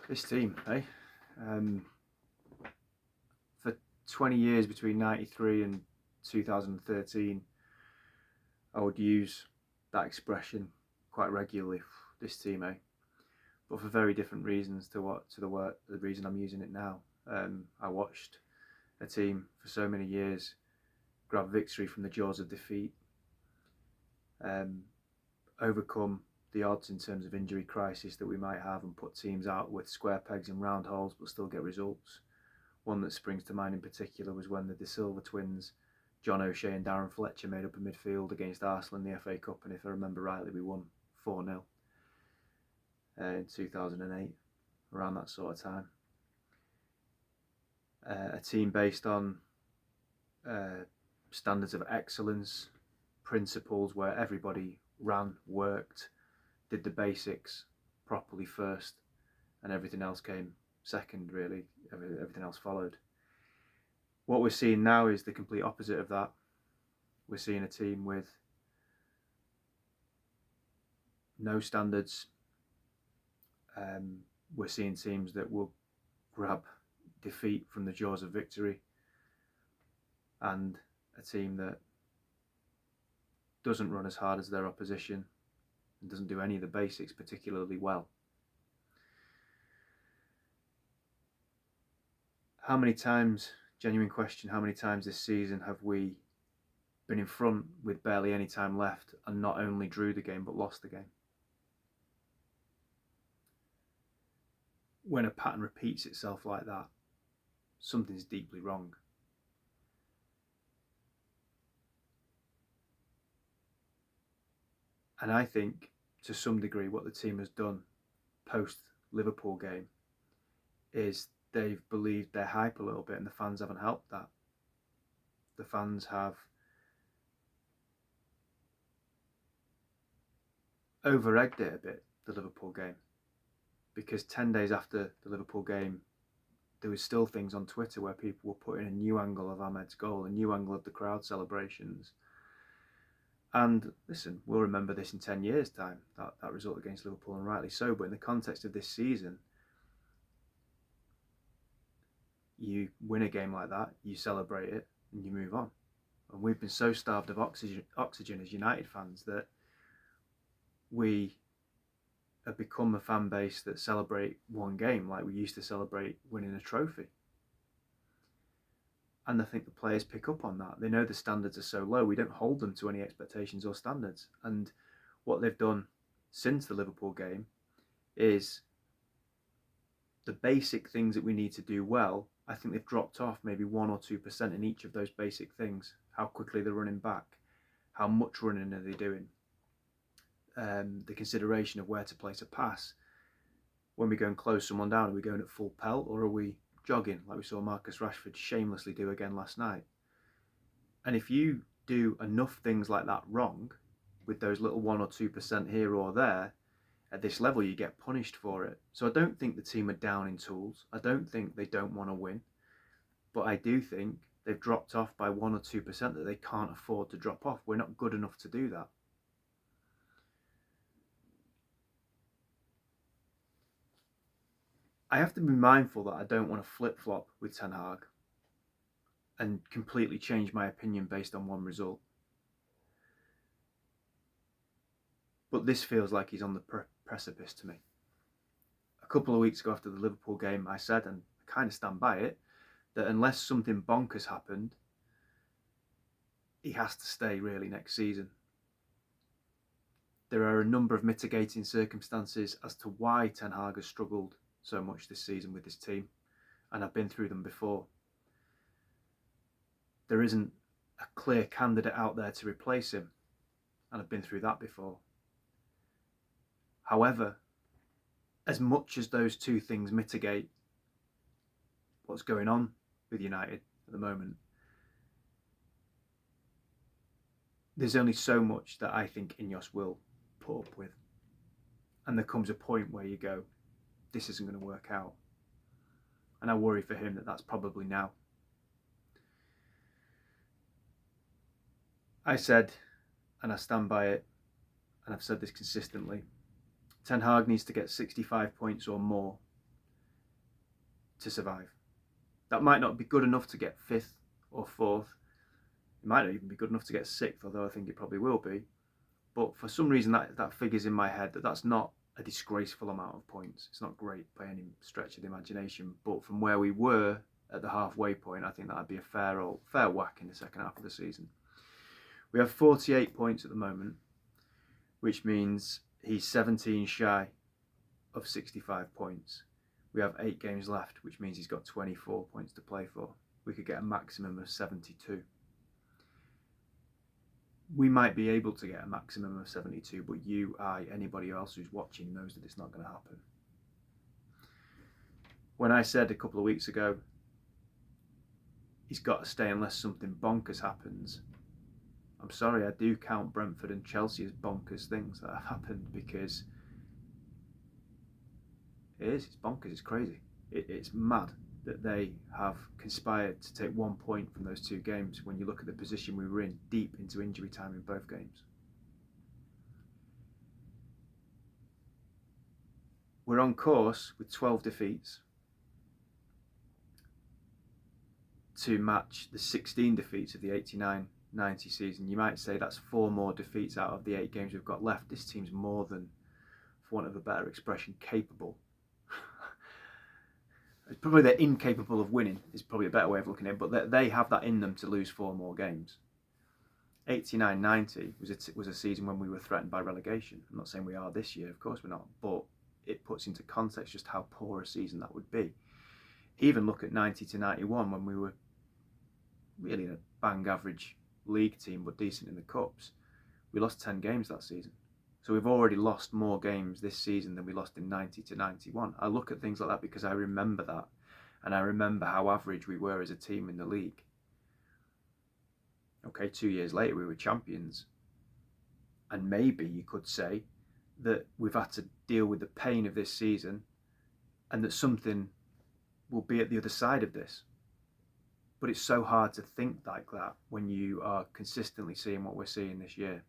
This team, eh? For 20 years between 93 and 2013, I would use that expression quite regularly. This team, eh? But for very different reasons to the reason I'm using it now. I watched a team for so many years grab victory from the jaws of defeat, overcome the odds in terms of injury crisis that we might have, and put teams out with square pegs in round holes but still get results. One that springs to mind in particular was when the De Silva twins, John O'Shea and Darren Fletcher, made up a midfield against Arsenal in the FA Cup, and if I remember rightly, we won 4-0 in 2008, around that sort of time. A team based on standards of excellence, principles where everybody ran, worked, did the basics properly first, and everything else came second, really. Everything else followed. What we're seeing now is the complete opposite of that. We're seeing a team with no standards. We're seeing teams that will grab defeat from the jaws of victory, and a team that doesn't run as hard as their opposition and doesn't do any of the basics particularly well. How many times, genuine question, how many times this season have we been in front with barely any time left and not only drew the game but lost the game? When a pattern repeats itself like that, something's deeply wrong. And I think, to some degree, what the team has done post-Liverpool game is they've believed their hype a little bit, and the fans haven't helped that. The fans have over-egged it a bit, the Liverpool game, because 10 days after the Liverpool game, there was still things on Twitter where people were putting a new angle of Ahmed's goal, a new angle of the crowd celebrations. And listen, we'll remember this in 10 years' time, that result against Liverpool, and rightly so. But in the context of this season, you win a game like that, you celebrate it, and you move on. And we've been so starved of oxygen as United fans that we have become a fan base that celebrate one game like we used to celebrate winning a trophy. And I think the players pick up on that. They know the standards are so low, we don't hold them to any expectations or standards. And what they've done since the Liverpool game is the basic things that we need to do well. I think they've dropped off maybe 1 or 2% in each of those basic things. How quickly they're running back, how much running are they doing, the consideration of where to place a pass. When we go and close someone down, are we going at full pelt, or are we jogging like we saw Marcus Rashford shamelessly do again last night? And if you do enough things like that wrong, with those little 1 or 2% here or there, at this level you get punished for it. So I don't think the team are down in tools. I don't think they don't want to win. But I do think they've dropped off by 1 or 2% that they can't afford to drop off. We're not good enough to do that. I have to be mindful that I don't want to flip-flop with Ten Hag and completely change my opinion based on one result. But this feels like he's on the precipice to me. A couple of weeks ago after the Liverpool game, I said, and I kind of stand by it, that unless something bonkers happened, he has to stay really next season. There are a number of mitigating circumstances as to why Ten Hag has struggled so much this season with this team, and I've been through them before. There isn't a clear candidate out there to replace him, and I've been through that before. However, as much as those two things mitigate what's going on with United at the moment, there's only so much that I think Ineos will put up with. And there comes a point where you go, this isn't going to work out. And I worry for him that that's probably now. I said, and I stand by it, and I've said this consistently, Ten Hag needs to get 65 points or more to survive. That might not be good enough to get 5th or 4th. It might not even be good enough to get 6th, although I think it probably will be. But for some reason, that figures in my head that's not a disgraceful amount of points. It's not great by any stretch of the imagination. But from where we were at the halfway point, I think that'd be a fair whack in the second half of the season. We have 48 points at the moment, which means he's 17 shy of 65 points. We have 8 games left, which means he's got 24 points to play for. We could get a maximum of 72. We might be able to get a maximum of 72, but you, I, anybody else who's watching knows that it's not going to happen. When I said a couple of weeks ago, he's got to stay unless something bonkers happens, I'm sorry, I do count Brentford and Chelsea as bonkers things that have happened, because it's bonkers, it's crazy. It's mad that they have conspired to take 1 point from those 2 games when you look at the position we were in deep into injury time in both games. We're on course with 12 defeats to match the 16 defeats of the 89-90 season. You might say that's 4 more defeats out of the 8 games we've got left. This team's more than, for want of a better expression, capable. It's probably they're incapable of winning is probably a better way of looking at it, but they have that in them to lose 4 more games. 89-90 was a season when we were threatened by relegation. I'm not saying we are this year, of course we're not, but it puts into context just how poor a season that would be. Even look at 90-91 when we were really a bang average league team but decent in the cups. We lost 10 games that season. So we've already lost more games this season than we lost in 90-91. I look at things like that because I remember that, and I remember how average we were as a team in the league. Okay, 2 years later we were champions, and maybe you could say that we've had to deal with the pain of this season and that something will be at the other side of this. But it's so hard to think like that when you are consistently seeing what we're seeing this year.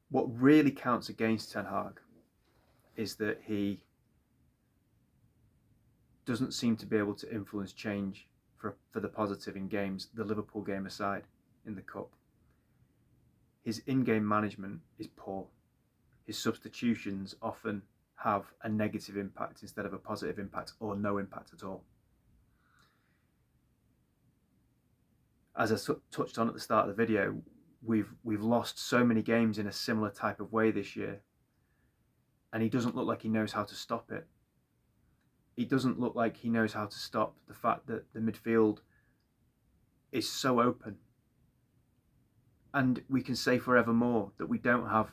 What really counts against Ten Hag is that he doesn't seem to be able to influence change for the positive in games, the Liverpool game aside, in the Cup. His in-game management is poor. His substitutions often have a negative impact instead of a positive impact, or no impact at all. As I touched on at the start of the video, we've lost so many games in a similar type of way this year, and he doesn't look like he knows how to stop it. He doesn't look like he knows how to stop the fact that the midfield is so open. And we can say forevermore that we don't have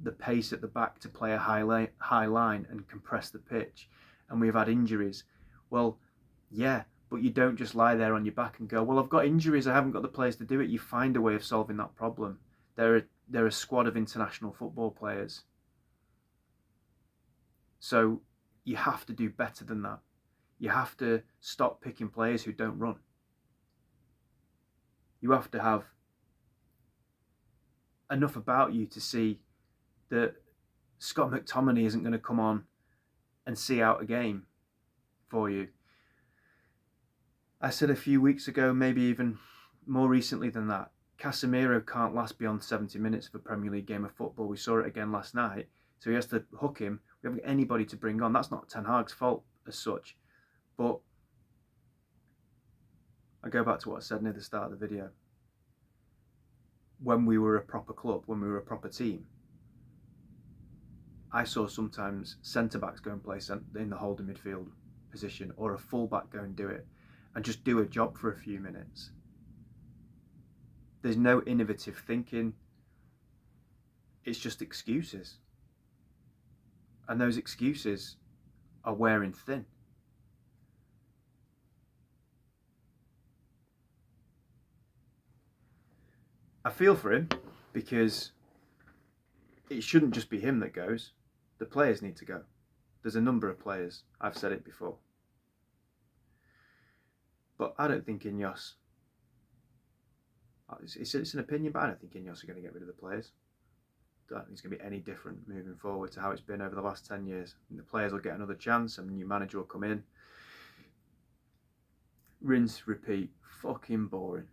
the pace at the back to play a high line and compress the pitch, and we've had injuries. Well, yeah, but you don't just lie there on your back and go, well, I've got injuries, I haven't got the players to do it. You find a way of solving that problem. They're a squad of international football players. So you have to do better than that. You have to stop picking players who don't run. You have to have enough about you to see that Scott McTominay isn't going to come on and see out a game for you. I said a few weeks ago, maybe even more recently than that, Casemiro can't last beyond 70 minutes of a Premier League game of football. We saw it again last night. So he has to hook him. We haven't got anybody to bring on. That's not Ten Hag's fault as such. But I go back to what I said near the start of the video. When we were a proper club, when we were a proper team, I saw sometimes centre-backs go and play in the holding midfield position, or a full-back go and do it, and just do a job for a few minutes. There's no innovative thinking. It's just excuses. And those excuses are wearing thin. I feel for him, because it shouldn't just be him that goes. The players need to go. There's a number of players. I've said it before. But I don't think Ineos, it's an opinion, but I don't think Ineos are going to get rid of the players. don't think it's going to be any different moving forward to how it's been over the last 10 years. And the players will get another chance, and a new manager will come in. Rinse, repeat, fucking boring.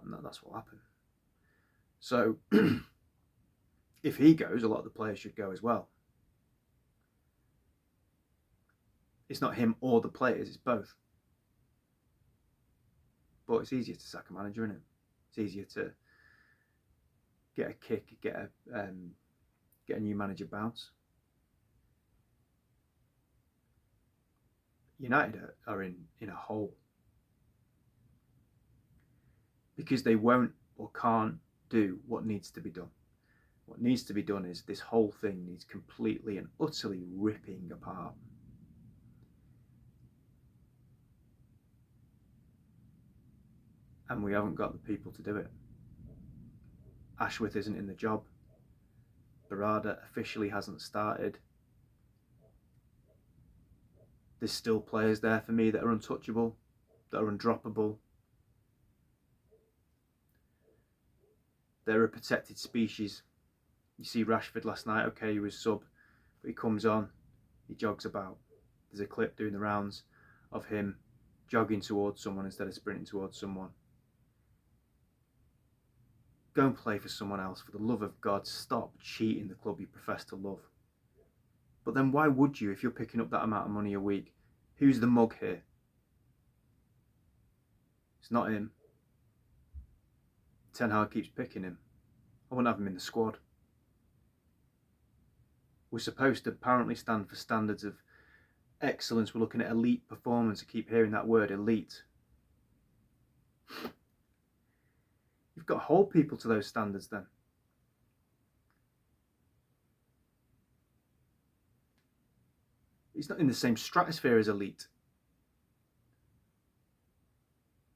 And that's what will happen. So, if he goes, a lot of the players should go as well. It's not him or the players, it's both. But it's easier to sack a manager, isn't it? It's easier to get a kick, get a new manager bounce. United are in a hole because they won't or can't do what needs to be done. What needs to be done is this whole thing needs completely and utterly ripping apart. And we haven't got the people to do it. Ashworth isn't in the job. Barada officially hasn't started. There's still players there for me that are untouchable, that are undroppable. They're a protected species. You see Rashford last night, okay, he was sub, but he comes on, he jogs about. There's a clip doing the rounds of him jogging towards someone instead of sprinting towards someone. Go and play for someone else. For the love of God, stop cheating the club you profess to love. But then why would you if you're picking up that amount of money a week? Who's the mug here? It's not him. Ten Hag keeps picking him. I wouldn't have him in the squad. We're supposed to apparently stand for standards of excellence. We're looking at elite performance. I keep hearing that word, elite. You've got to hold people to those standards then. He's not in the same stratosphere as elite.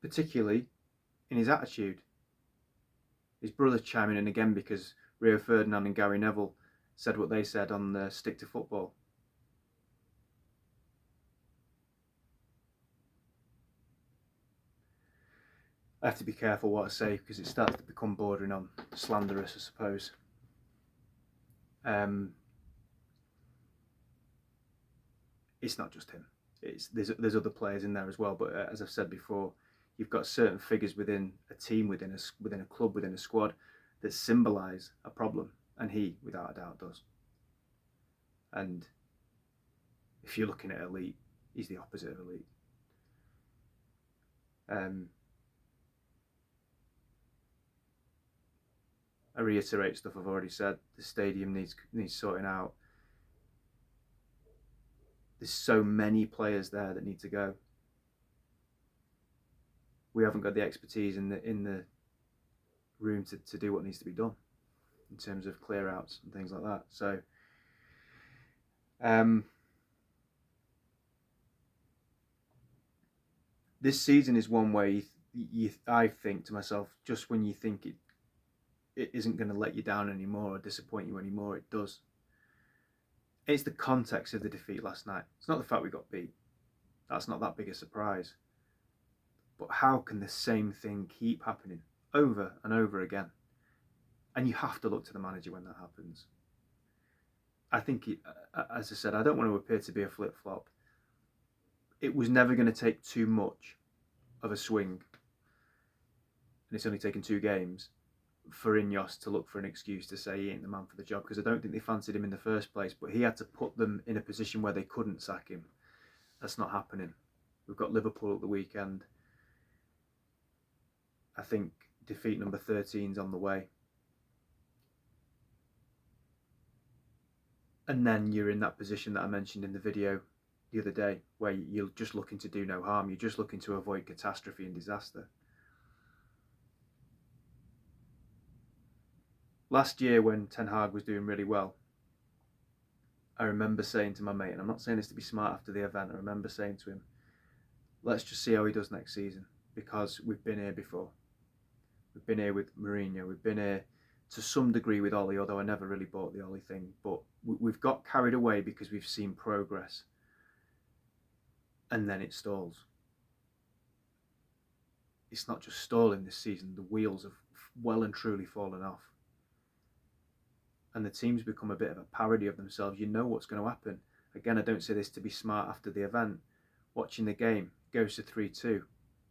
Particularly in his attitude. His brother's chiming in again because Rio Ferdinand and Gary Neville said what they said on the Stick to Football. I have to be careful what I say because it starts to become bordering on slanderous, I suppose. It's not just him. There's other players in there as well. But as I've said before, you've got certain figures within a team, within a club, within a squad that symbolise a problem, and he, without a doubt, does. And if you're looking at elite, he's the opposite of elite. I reiterate stuff I've already said. The stadium needs sorting out. There's so many players there that need to go. We haven't got the expertise in the room to do what needs to be done in terms of clear outs and things like that. So this season is one way I think to myself, just when you think it isn't going to let you down anymore or disappoint you anymore, it does. It's the context of the defeat last night. It's not the fact we got beat. That's not that big a surprise. But how can the same thing keep happening over and over again? And you have to look to the manager when that happens. I think, as I said, I don't want to appear to be a flip-flop. It was never going to take too much of a swing, and it's only taken 2 games, for Ineos to look for an excuse to say he ain't the man for the job, because I don't think they fancied him in the first place, but he had to put them in a position where they couldn't sack him. That's not happening. We've got Liverpool at the weekend. I think defeat number 13 is on the way. And then you're in that position that I mentioned in the video the other day, where you're just looking to do no harm. You're just looking to avoid catastrophe and disaster. Last year when Ten Hag was doing really well, I remember saying to my mate, and I'm not saying this to be smart after the event, I remember saying to him, let's just see how he does next season, because we've been here before. We've been here with Mourinho, we've been here to some degree with Ollie, although I never really bought the Ollie thing, but we've got carried away because we've seen progress, and then it stalls. It's not just stalling this season, the wheels have well and truly fallen off. And the teams become a bit of a parody of themselves. You know what's going to happen. Again, I don't say this to be smart after the event. Watching the game, goes to 3-2.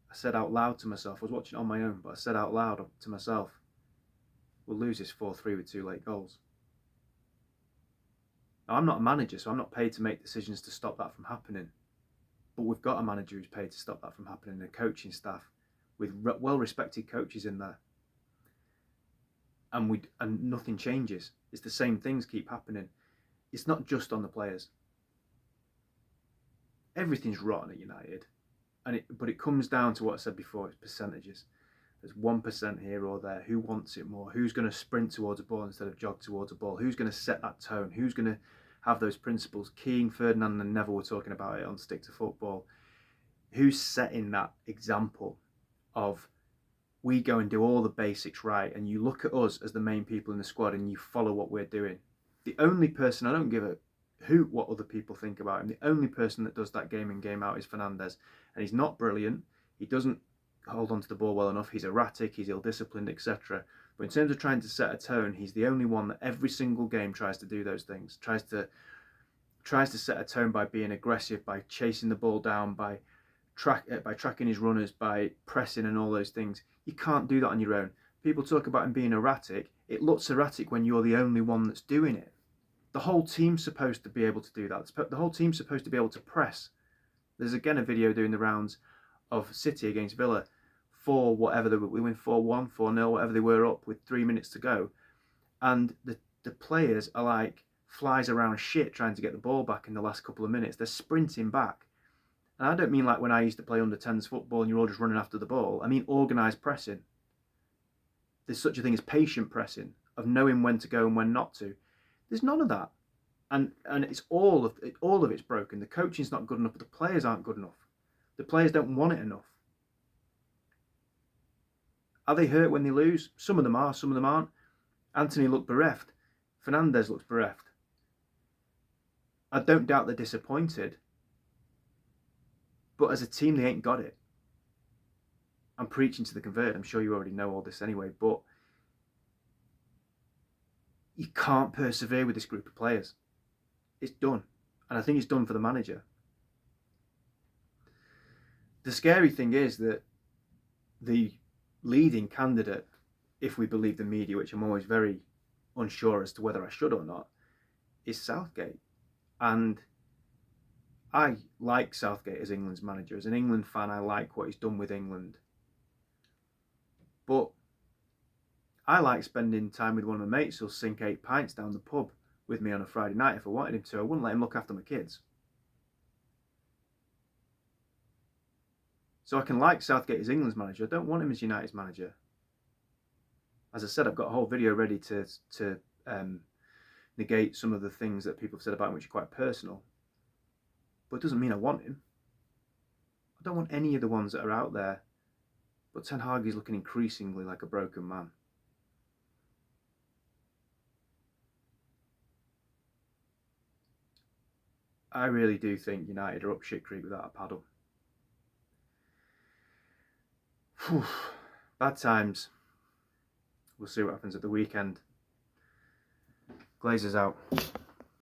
I said out loud to myself, I was watching it on my own, but I said out loud to myself, we'll lose this 4-3 with 2 late goals. Now, I'm not a manager, so I'm not paid to make decisions to stop that from happening. But we've got a manager who's paid to stop that from happening, and a coaching staff with well-respected coaches in there. And nothing changes. It's the same things keep happening. It's not just on the players. Everything's rotten at United, but it comes down to what I said before. It's percentages. There's 1% here or there. Who wants it more? Who's going to sprint towards a ball instead of jog towards a ball? Who's going to set that tone? Who's going to have those principles? Keane, Ferdinand and Neville were talking about it on Stick to Football. Who's setting that example of we go and do all the basics right, and you look at us as the main people in the squad and you follow what we're doing? The only person, I don't give a hoot what other people think about him, the only person that does that game in, game out is Fernandes. And he's not brilliant. He doesn't hold on to the ball well enough. He's erratic, he's ill-disciplined, etc. But in terms of trying to set a tone, he's the only one that every single game tries to do those things. Tries to set a tone by being aggressive, by chasing the ball down, by tracking his runners, by pressing and all those things. You can't do that on your own. People talk about him being erratic. It looks erratic when you're the only one that's doing it. The whole team's supposed to be able to do that. The whole team's supposed to be able to press. There's again a video doing the rounds of City against Villa. We win 4-1, 4-0, whatever they were up with 3 minutes to go. And the players are like flies around shit trying to get the ball back in the last couple of minutes. They're sprinting back. And I don't mean like when I used to play under 10s football and you're all just running after the ball. I mean organised pressing. There's such a thing as patient pressing, of knowing when to go and when not to. There's none of that. And it's all of it's broken. The coaching's not good enough, but the players aren't good enough. The players don't want it enough. Are they hurt when they lose? Some of them are, some of them aren't. Anthony looked bereft. Fernandes looks bereft. I don't doubt they're disappointed. But as a team, they ain't got it. I'm preaching to the converted. I'm sure you already know all this anyway, but you can't persevere with this group of players. It's done. And I think it's done for the manager. The scary thing is that the leading candidate, if we believe the media, which I'm always very unsure as to whether I should or not, is Southgate. And I like Southgate as England's manager. As an England fan, I like what he's done with England. But I like spending time with one of my mates who'll sink 8 pints down the pub with me on a Friday night if I wanted him to. I wouldn't let him look after my kids. So I can like Southgate as England's manager. I don't want him as United's manager. As I said, I've got a whole video ready to negate some of the things that people have said about him, which are quite personal. But it doesn't mean I want him. I don't want any of the ones that are out there. But Ten Hag is looking increasingly like a broken man. I really do think United are up shit creek without a paddle. Whew. Bad times. We'll see what happens at the weekend. Glazers out.